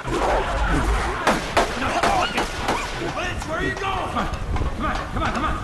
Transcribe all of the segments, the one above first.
Lynch, where are you going? Come on, come on, come on.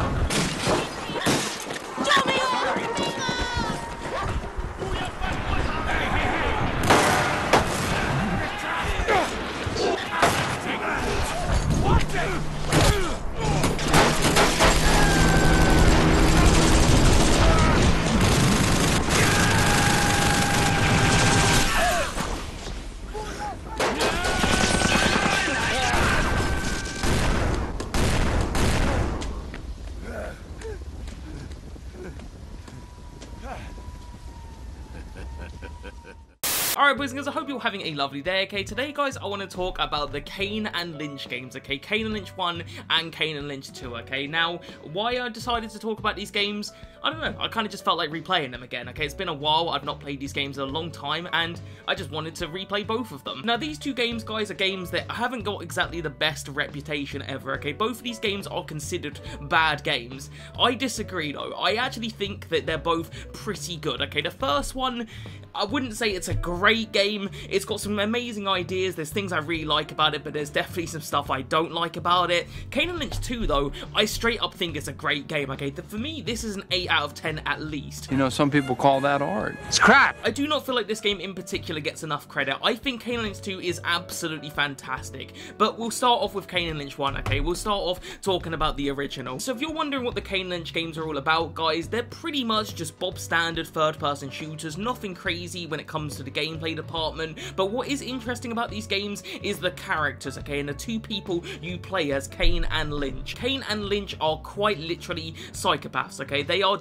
Alright boys and girls, I hope you're having a lovely day, okay? Today guys, I want to talk about the KANE and LYNCH games, okay? KANE and LYNCH 1 and KANE and LYNCH 2, okay? Now, why I decided to talk about these games, I don't know, I kind of just felt like replaying them again, okay? It's been a while, I've not played these games in a long time, and I just wanted to replay both of them. Now, these two games, guys, are games that haven't got exactly the best reputation ever, okay? Both of these games are considered bad games. I disagree, though. I actually think that they're both pretty good, okay? The first one, I wouldn't say it's a great game. It's got some amazing ideas. There's things I really like about it, but there's definitely some stuff I don't like about it. KANE and LYNCH 2, though, I straight up think it's a great game, okay? For me, this is an 8 out of 10 at least. You know, some people call that art. It's crap! I do not feel like this game in particular gets enough credit. I think KANE and LYNCH 2 is absolutely fantastic. But we'll start off with KANE and LYNCH 1, okay? We'll start off talking about the original. So if you're wondering what the KANE and LYNCH games are all about, guys, they're pretty much just Bob standard third-person shooters. Nothing crazy when it comes to the gameplay department. But what is interesting about these games is the characters, okay? And the two people you play as, KANE and LYNCH. KANE and LYNCH are quite literally psychopaths, okay? They are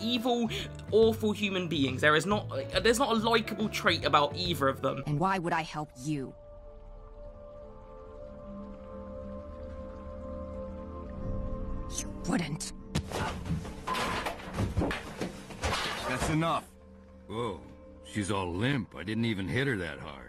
evil, awful human beings. There's not a likable trait about either of them. And why would I help you? You wouldn't. That's enough. Whoa, she's all limp. I didn't even hit her that hard.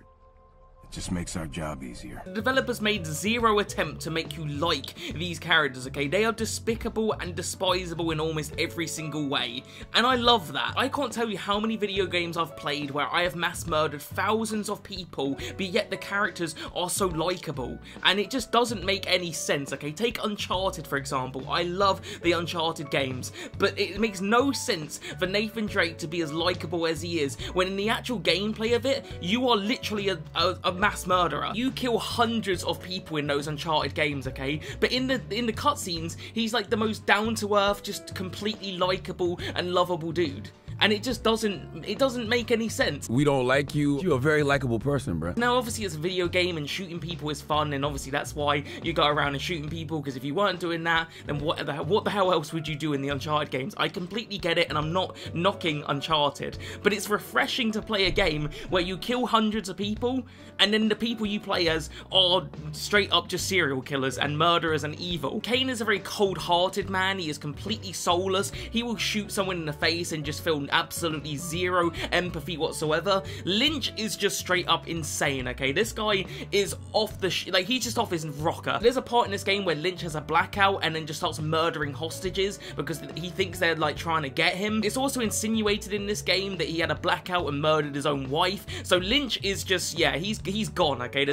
It just makes our job easier. The developers made zero attempt to make you like these characters, okay? They are despicable and despisable in almost every single way, and I love that. I can't tell you how many video games I've played where I have mass murdered thousands of people, but yet the characters are so likable, and it just doesn't make any sense, okay? Take Uncharted, for example. I love the Uncharted games, but it makes no sense for Nathan Drake to be as likable as he is, when in the actual gameplay of it, you are literally a mass murderer. You kill hundreds of people in those Uncharted games, okay? But in the cutscenes, he's like the most down-to-earth, just completely likable and lovable dude. And it just doesn't make any sense. We don't like you. You're a very likable person, bro. Now, obviously, it's a video game and shooting people is fun, and obviously that's why you go around and shooting people, because if you weren't doing that, then what the hell else would you do in the Uncharted games? I completely get it, and I'm not knocking Uncharted, but it's refreshing to play a game where you kill hundreds of people, and then the people you play as are straight up just serial killers and murderers and evil. KANE is a very cold-hearted man. He is completely soulless. He will shoot someone in the face and just feel absolutely zero empathy whatsoever. LYNCH is just straight up insane, okay? This guy is off the like, he's just off his rocker. There's a part in this game where LYNCH has a blackout and then just starts murdering hostages because he thinks they're like trying to get him. It's also insinuated in this game that he had a blackout and murdered his own wife. So LYNCH is just, yeah, he's gone, okay?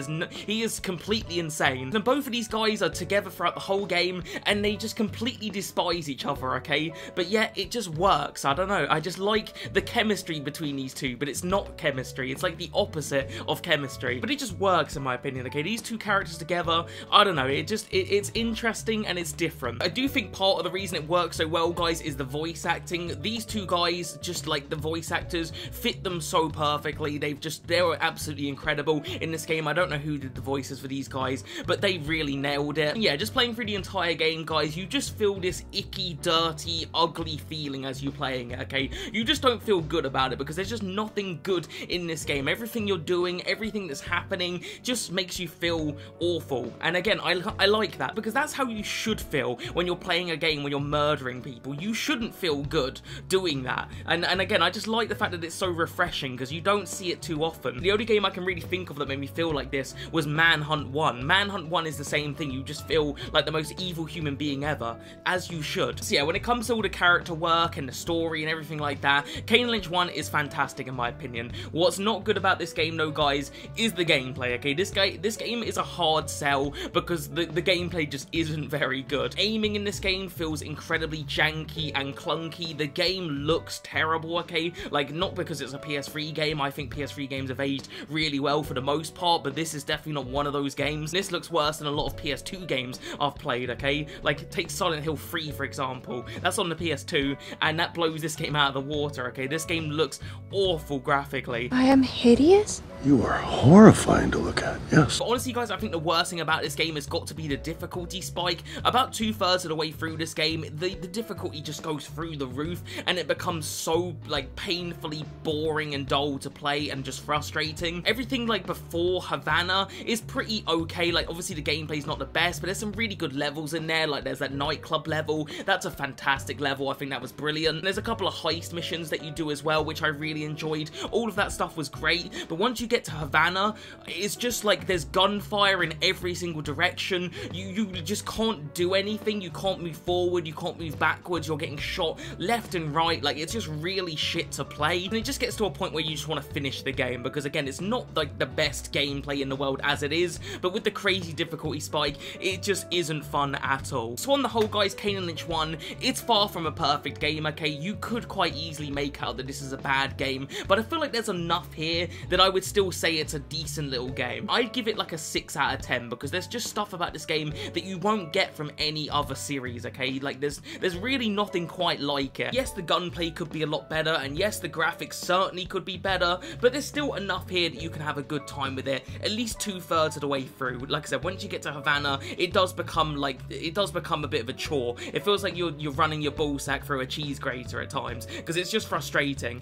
He is completely insane. And both of these guys are together throughout the whole game, and they just completely despise each other, okay? But yet it just works. I don't know. I just like the chemistry between these two, but it's not chemistry. It's like the opposite of chemistry. But it just works, in my opinion, okay? These two characters together, I don't know. It's interesting and it's different. I do think part of the reason it works so well, guys, is the voice acting. These two guys, just like the voice actors, fit them so perfectly. They were absolutely incredible in this game. I don't know who did the voices for these guys, but they really nailed it. Yeah, just playing through the entire game, guys, you just feel this icky, dirty, ugly feeling as you're playing it, okay? You just don't feel good about it because there's just nothing good in this game. Everything you're doing, everything that's happening just makes you feel awful. And again, I like that because that's how you should feel when you're playing a game where you're murdering people. You shouldn't feel good doing that. And again, I just like the fact that it's so refreshing because you don't see it too often. The only game I can really think of that made me feel like this was Manhunt 1. Manhunt 1 is the same thing. You just feel like the most evil human being ever, as you should. So yeah, when it comes to all the character work and the story and everything like that. KANE and LYNCH 1 is fantastic in my opinion. What's not good about this game though, guys, is the gameplay, okay? This game is a hard sell because the gameplay just isn't very good. Aiming in this game feels incredibly janky and clunky. The game looks terrible, okay? Like, not because it's a PS3 game. I think PS3 games have aged really well for the most part, but this is definitely not one of those games. This looks worse than a lot of PS2 games I've played, okay? Like, take Silent Hill 3, for example. That's on the PS2, and that blows this game out of the water, okay? This game looks awful graphically. I am hideous? You are horrifying to look at, yes. But honestly, guys, I think the worst thing about this game has got to be the difficulty spike. About 2/3 of the way through this game, the difficulty just goes through the roof, and it becomes so, like, painfully boring and dull to play and just frustrating. Everything, like, before Havana is pretty okay. Like, obviously, the gameplay's not the best, but there's some really good levels in there. Like, there's that nightclub level. That's a fantastic level. I think that was brilliant. And there's a couple of heist missions that you do as well, which I really enjoyed. All of that stuff was great, but once you get to Havana, it's just like there's gunfire in every single direction. You just can't do anything. You can't move forward, you can't move backwards, you're getting shot left and right. Like, it's just really shit to play, and it just gets to a point where you just want to finish the game, because again, it's not like the best gameplay in the world as it is, but with the crazy difficulty spike, it just isn't fun at all. So on the whole, guys, KANE and LYNCH 1, it's far from a perfect game, okay? You could quite easily make out that this is a bad game, but I feel like there's enough here that I would still say it's a decent little game. I'd give it like a 6 out of 10, because there's just stuff about this game that you won't get from any other series, okay? Like, there's really nothing quite like it. Yes, the gunplay could be a lot better, and yes, the graphics certainly could be better, but there's still enough here that you can have a good time with it, at least 2/3 of the way through. Like I said, once you get to Havana, it does become a bit of a chore. It feels like you're running your ballsack through a cheese grater at times, because it's just frustrating.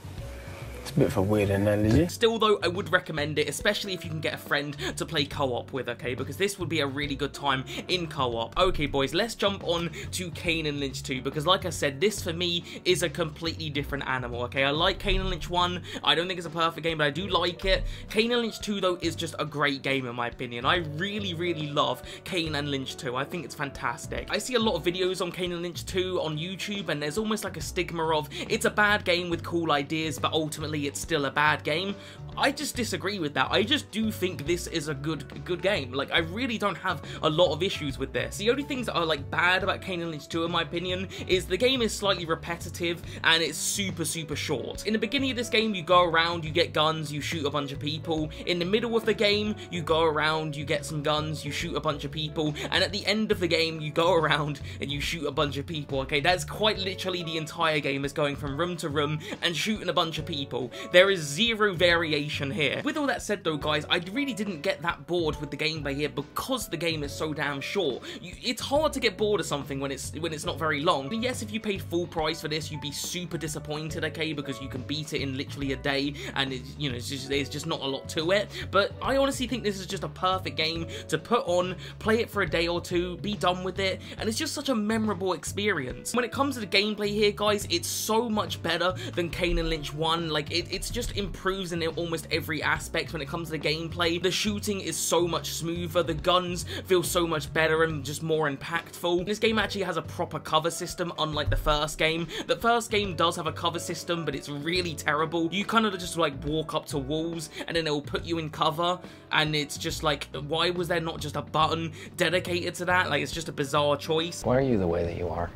It's a bit of a weird analogy. Still though, I would recommend it, especially if you can get a friend to play co-op with, okay? Because this would be a really good time in co-op. Okay, boys, let's jump on to KANE and LYNCH 2, because like I said, this for me is a completely different animal, okay? I like KANE and LYNCH 1. I don't think it's a perfect game, but I do like it. KANE and LYNCH 2, though, is just a great game in my opinion. I really, really love KANE and LYNCH 2. I think it's fantastic. I see a lot of videos on KANE and LYNCH 2 on YouTube, and there's almost like a stigma of it's a bad game with cool ideas, but ultimately it's still a bad game. I just disagree with that. I just do think this is a good game. Like, I really don't have a lot of issues with this. The only things that are like bad about KANE and LYNCH 2 in my opinion is the game is slightly repetitive and it's super short. In the beginning of this game, you go around, you get guns, you shoot a bunch of people. In the middle of the game, you go around, you get some guns, you shoot a bunch of people, and at the end of the game, you go around and you shoot a bunch of people, okay? That's quite literally the entire game, is going from room to room and shooting a bunch of people. There is zero variation here. With all that said though, guys, I really didn't get that bored with the gameplay here because the game is so damn short. It's hard to get bored of something when it's not very long. And yes, if you paid full price for this, you'd be super disappointed, okay, because you can beat it in literally a day, and there's just not a lot to it. But I honestly think this is just a perfect game to put on, play it for a day or two, be done with it, and it's just such a memorable experience. When it comes to the gameplay here, guys, it's so much better than KANE and LYNCH 1. Like, it's just improves in almost every aspect when it comes to the gameplay. The shooting is so much smoother, the guns feel so much better and just more impactful. This game actually has a proper cover system, unlike the first game. The first game does have a cover system, but it's really terrible. You kind of just like walk up to walls and then it will put you in cover, and it's just like, why was there not just a button dedicated to that? Like, it's just a bizarre choice. Why are you the way that you are?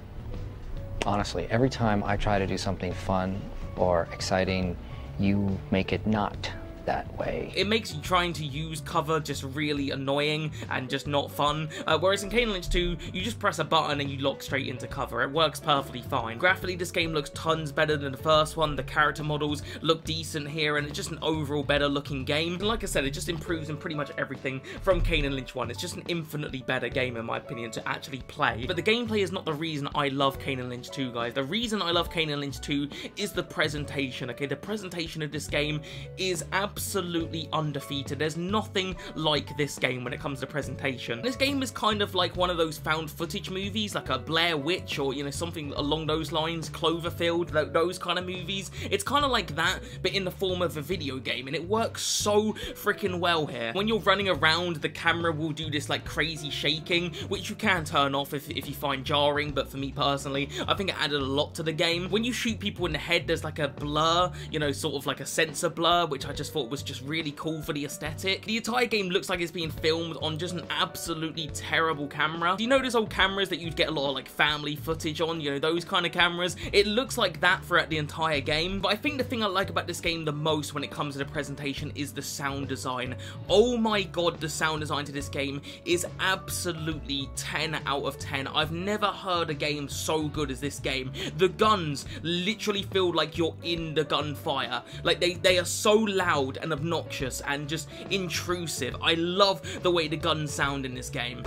Honestly, every time I try to do something fun or exciting, you make it not that way. It makes trying to use cover just really annoying and just not fun, whereas in KANE and LYNCH 2, you just press a button and you lock straight into cover. It works perfectly fine. Graphically, this game looks tons better than the first one. The character models look decent here, and it's just an overall better looking game. And like I said, it just improves in pretty much everything from KANE and LYNCH 1. It's just an infinitely better game in my opinion to actually play. But the gameplay is not the reason I love KANE and LYNCH 2, guys. The reason I love KANE and LYNCH 2 is the presentation, okay? The presentation of this game is absolutely absolutely undefeated. There's nothing like this game when it comes to presentation. This game is kind of like one of those found footage movies, like a Blair Witch or, you know, something along those lines, Cloverfield, those kind of movies. It's kind of like that, but in the form of a video game, and it works so freaking well here. When you're running around, the camera will do this like crazy shaking, which you can turn off if you find jarring, but for me personally, I think it added a lot to the game. When you shoot people in the head, there's like a blur, you know, sort of like a sensor blur, which I just thought was just really cool for the aesthetic. The entire game looks like it's being filmed on just an absolutely terrible camera. Do you know those old cameras that you'd get a lot of like family footage on, you know, those kind of cameras? It looks like that throughout the entire game, but I think the thing I like about this game the most when it comes to the presentation is the sound design. Oh my god, the sound design to this game is absolutely 10 out of 10. I've never heard a game so good as this game. The guns literally feel like you're in the gunfire. Like they are so loud and obnoxious and just intrusive. I love the way the guns sound in this game.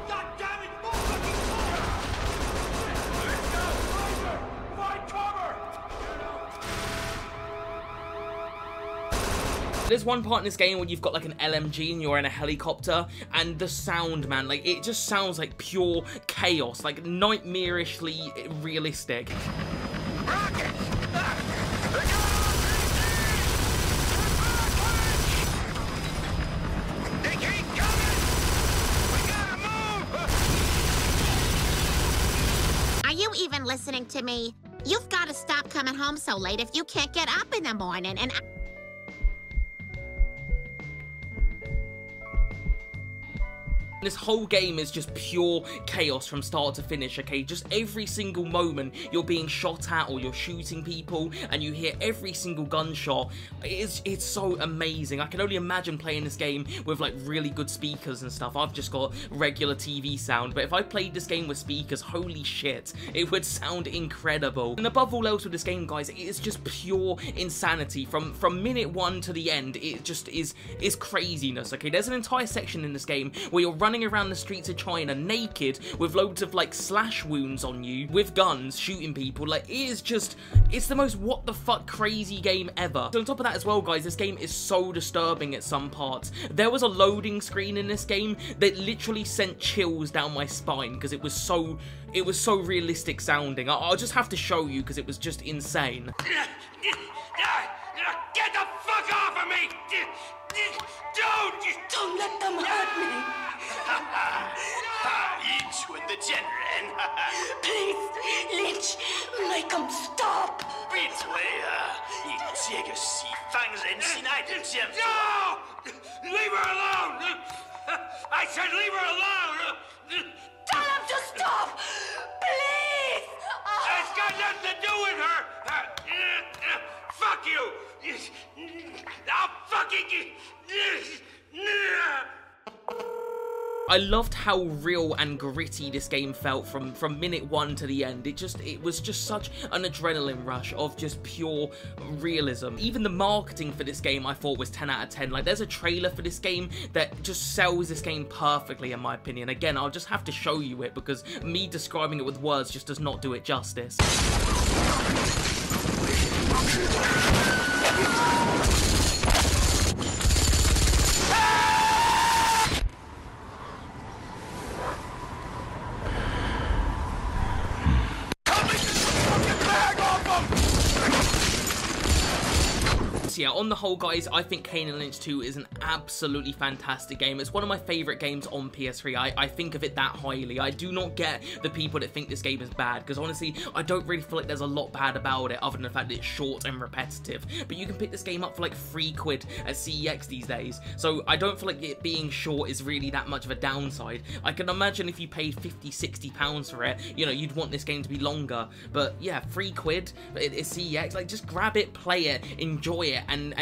God damn it! More fucking fire! Let's go! Find cover! There's one part in this game where you've got like an LMG and you're in a helicopter, and the sound, man, like it just sounds like pure chaos, like nightmarishly realistic. Are you even listening to me? You've got to stop coming home so late if you can't get up in the morning, and This whole game is just pure chaos from start to finish, okay? Just every single moment you're being shot at or you're shooting people and you hear every single gunshot. It's so amazing. I can only imagine playing this game with like really good speakers and stuff. I've just got regular TV sound, but if I played this game with speakers, holy shit, it would sound incredible. And above all else with this game, guys, it is just pure insanity. From minute one to the end, it just is craziness, okay? There's an entire section in this game where you're running around the streets of China naked with loads of like slash wounds on you with guns shooting people. Like it's the most what the fuck crazy game ever. So on top of that as well, guys, this game is so disturbing at some parts. There was a loading screen in this game that literally sent chills down my spine because it was so realistic sounding. I'll just have to show you because it was just insane. Get the fuck off of me! Don't let them hurt me. Please, Lynch, make them stop. No! Leave her alone! I said leave her alone! Tell them to stop, please. It's got nothing to do with her! Fuck you! I'll fucking... I loved how real and gritty this game felt from minute one to the end. It was just such an adrenaline rush of just pure realism. Even the marketing for this game I thought was 10 out of 10. Like there's a trailer for this game that just sells this game perfectly in my opinion. Again, I'll just have to show you it because me describing it with words just does not do it justice. So yeah, on the whole, guys, I think KANE and LYNCH 2 is an absolutely fantastic game. It's one of my favourite games on PS3. I think of it that highly. I do not get the people that think this game is bad, because honestly, I don't really feel like there's a lot bad about it, other than the fact that it's short and repetitive. But you can pick this game up for like £3 at CEX these days, so I don't feel like it being short is really that much of a downside. I can imagine if you paid £50–60 for it, you know, you'd want this game to be longer. But yeah, £3 at CEX, like just grab it, play it, enjoy it, and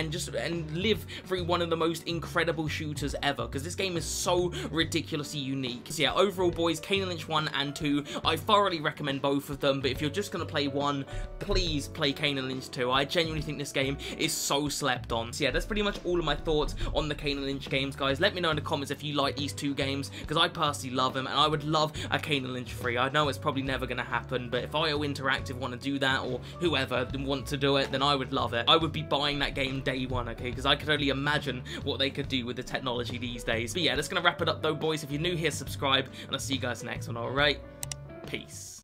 live through one of the most incredible shooters ever, because this game is so ridiculously unique. So yeah, overall, boys, KANE and LYNCH 1 and 2, I thoroughly recommend both of them, but if you're just going to play one, please play KANE and LYNCH 2. I genuinely think this game is so slept on. So yeah, that's pretty much all of my thoughts on the KANE and LYNCH games, guys. Let me know in the comments if you like these two games, because I personally love them, and I would love a KANE and LYNCH 3. I know it's probably never going to happen, but if IO Interactive want to do that, or whoever want to do it, then I would love it. I would be buying that game from day one, okay? Because I could only imagine what they could do with the technology these days. But yeah, that's going to wrap it up though, boys. If you're new here, subscribe, and I'll see you guys next one, alright? Peace.